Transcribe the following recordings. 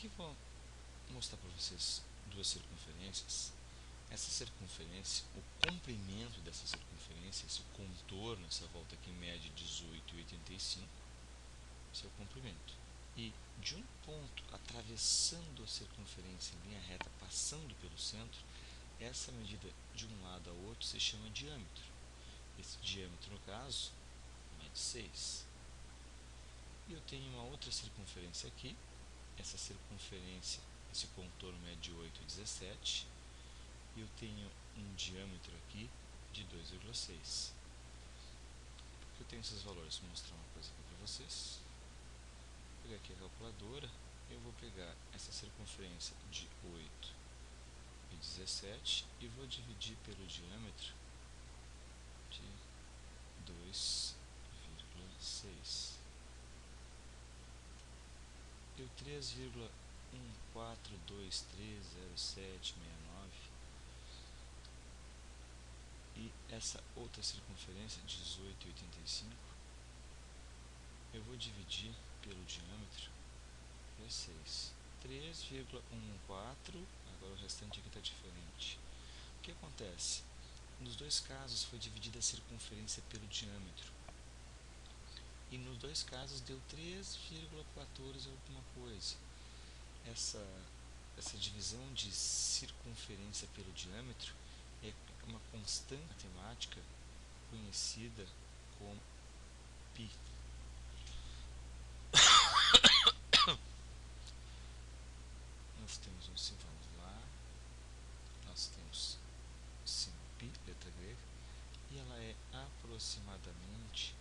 Aqui vou mostrar para vocês duas circunferências. Essa circunferência, o comprimento dessa circunferência, esse contorno, essa volta aqui mede 18,85, esse é o comprimento. E de um ponto atravessando a circunferência em linha reta, passando pelo centro, essa medida de um lado ao outro se chama diâmetro. Esse diâmetro, no caso, mede 6. E eu tenho uma outra circunferência aqui. Essa circunferência, esse contorno mede 8,17. E eu tenho um diâmetro aqui de 2,6. Por que eu tenho esses valores? Vou mostrar uma coisa aqui para vocês. Vou pegar aqui a calculadora. Eu vou pegar essa circunferência de 8,17 e vou dividir pelo diâmetro de 2,6. Deu 3,14230769. E essa outra circunferência, 18,85, eu vou dividir pelo diâmetro, é 6. 3,14, agora o restante aqui está diferente. O que acontece? Nos dois casos foi dividida a circunferência pelo diâmetro. E nos dois casos deu 3,14 alguma coisa. Essa divisão de circunferência pelo diâmetro é uma constante matemática conhecida como π. Nós temos vamos lá, nós temos sinus π, letra grega, e ela é aproximadamente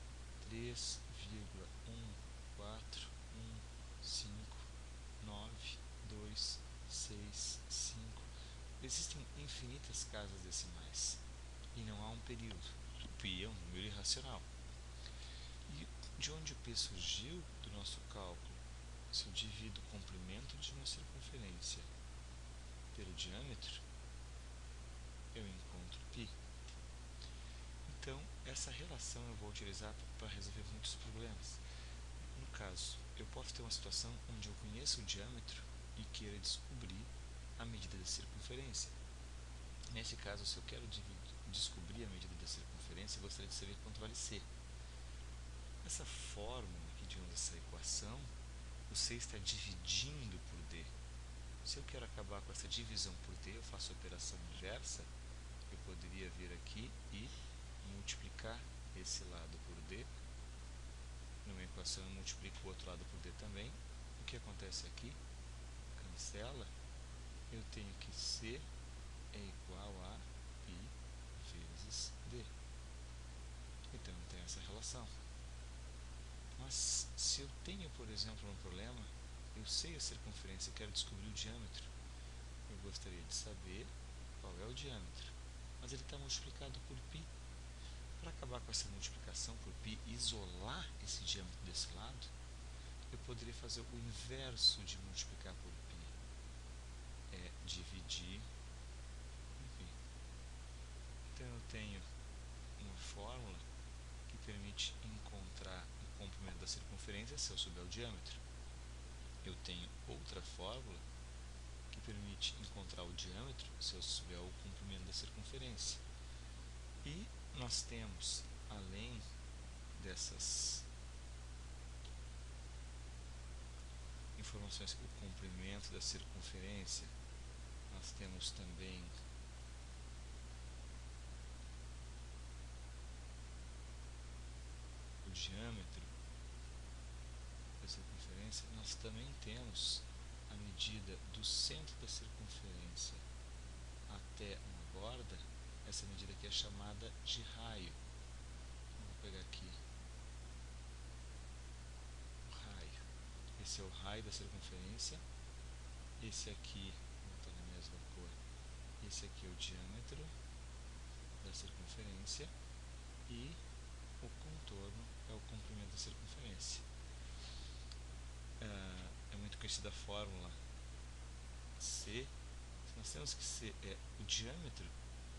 3,14159,265. Existem infinitas casas decimais e não há um período. O π é um número irracional. E de onde o π surgiu? Do nosso cálculo. Se eu divido o comprimento de uma circunferência pelo diâmetro, eu encontro π. Então, essa relação eu vou utilizar para resolver muitos problemas. No caso, eu posso ter uma situação onde eu conheço o diâmetro e queira descobrir a medida da circunferência. Nesse caso, se eu quero descobrir a medida da circunferência, eu gostaria de saber quanto vale C. Essa fórmula aqui, digamos, essa equação, o C está dividindo por D. Se eu quero acabar com essa divisão por D, eu faço a operação inversa. Eu poderia vir aqui e multiplicar esse lado por D. Numa equação eu multiplico o outro lado por D também. O que acontece aqui? Cancela. Eu tenho que C é igual a π vezes D. Então eu tenho essa relação. Mas se eu tenho, por exemplo, um problema, eu sei a circunferência e quero descobrir o diâmetro, eu gostaria de saber qual é o diâmetro. Mas ele está multiplicado por π. Para acabar com essa multiplicação por π e isolar esse diâmetro desse lado, eu poderia fazer o inverso de multiplicar por π. É dividir em π. Então eu tenho uma fórmula que permite encontrar o comprimento da circunferência se eu souber o diâmetro. Eu tenho outra fórmula que permite encontrar o diâmetro se eu souber o comprimento da circunferência. E nós temos, além dessas informações, o comprimento da circunferência, nós temos também o diâmetro da circunferência. Nós também temos a medida do centro da circunferência até uma borda. Essa medida aqui é chamada de raio. Vou pegar aqui o raio. Esse é o raio da circunferência. Esse aqui, não está na mesma cor. Esse aqui é o diâmetro da circunferência. E o contorno é o comprimento da circunferência. É muito conhecida a fórmula C. Nós temos que C é o diâmetro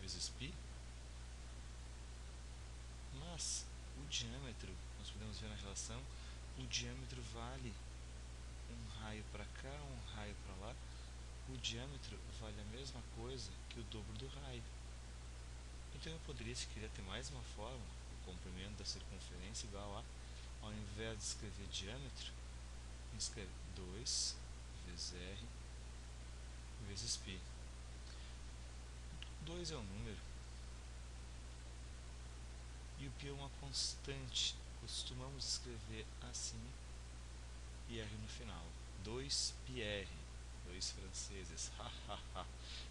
vezes π, mas o diâmetro, nós podemos ver na relação, o diâmetro vale um raio para cá, um raio o diâmetro vale a mesma coisa que o dobro do raio. Então eu poderia, se queria ter mais uma fórmula, o comprimento da circunferência igual a, ao invés de escrever diâmetro, escreve 2 vezes r vezes π. 2 é um número e o π é uma constante. Costumamos escrever assim e r no final. 2πr, 2 franceses, hahaha.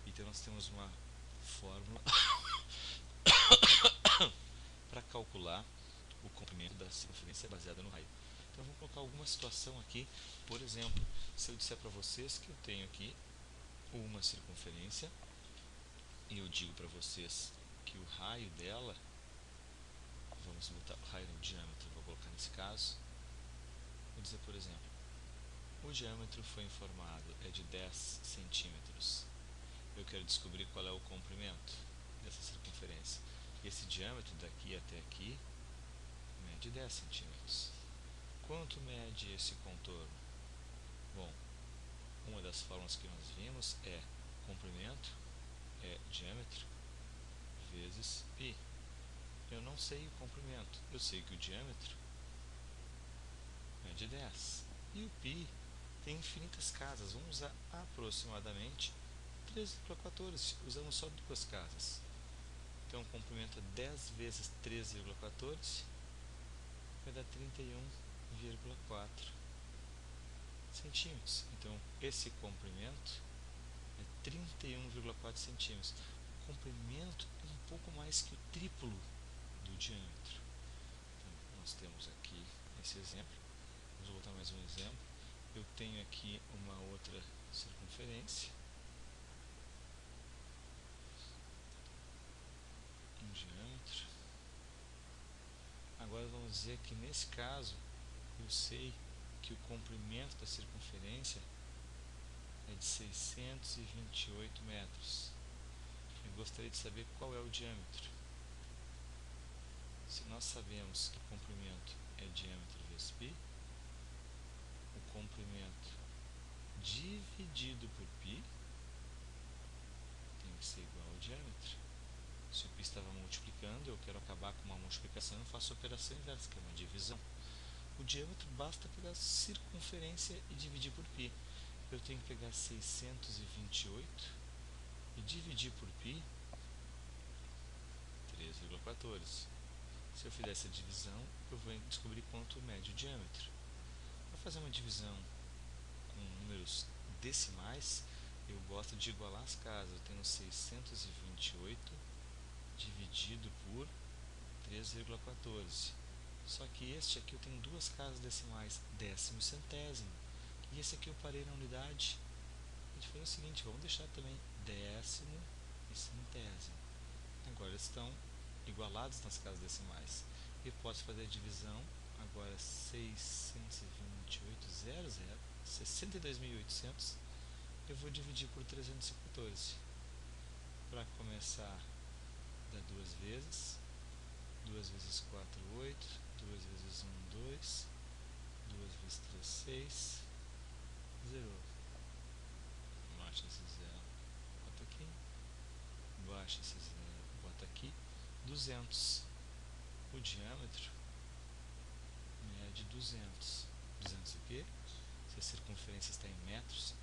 Então nós temos uma fórmula para calcular o comprimento da circunferência baseada no raio. Então vamos colocar alguma situação aqui. Por exemplo, se eu disser para vocês que eu tenho aqui uma circunferência e eu digo para vocês que o raio dela, vamos botar o raio no diâmetro, vou colocar nesse caso, vou dizer, por exemplo, o diâmetro foi informado é de 10 centímetros. Eu quero descobrir qual é o comprimento dessa circunferência. Esse diâmetro daqui até aqui mede 10 centímetros. Quanto mede esse contorno? Bom, uma das fórmulas que nós vimos é comprimento é diâmetro vezes π. Eu não sei o comprimento, eu sei que o diâmetro mede 10 e o π tem infinitas casas. Vamos usar aproximadamente 3,14. Usamos só duas casas. Então o comprimento é 10 vezes 3,14 vai dar 31,4 centímetros. Então esse comprimento é 31,4 centímetros. O comprimento é um pouco mais que o triplo do diâmetro. Então nós temos aqui esse exemplo. Vamos voltar mais um exemplo. Eu tenho aqui uma outra circunferência, um diâmetro. Agora vamos dizer que nesse caso eu sei que o comprimento da circunferência é de 628 metros. Eu gostaria de saber qual é o diâmetro. Se nós sabemos que o comprimento é diâmetro vezes π, o comprimento dividido por π tem que ser igual ao diâmetro. Se o π estava multiplicando, eu quero acabar com uma multiplicação, eu faço a operação inversa, que é uma divisão. O diâmetro basta pegar a circunferência e dividir por π. Eu tenho que pegar 628 e dividir por π 3,14. Se eu fizer essa divisão, eu vou descobrir quanto mede o diâmetro. Para fazer uma divisão com números decimais, eu gosto de igualar as casas. Eu tenho 628 dividido por 3,14. Só que este aqui eu tenho duas casas decimais, décimo e centésimo. E esse aqui eu parei na unidade. A gente fez o seguinte, vamos deixar também décimo e centésimo. Agora eles estão igualados nas casas decimais. Eu posso fazer a divisão, agora 62.800, eu vou dividir por 314. Para começar, dá duas vezes. 2 vezes 4, 8. 2 vezes 1, 2. 2 vezes 3, 6. Zerou. Baixa esse zero, bota aqui. Baixa esse zero, bota aqui. 200. O diâmetro mede 200. 200 o quê? Se a circunferência está em metros,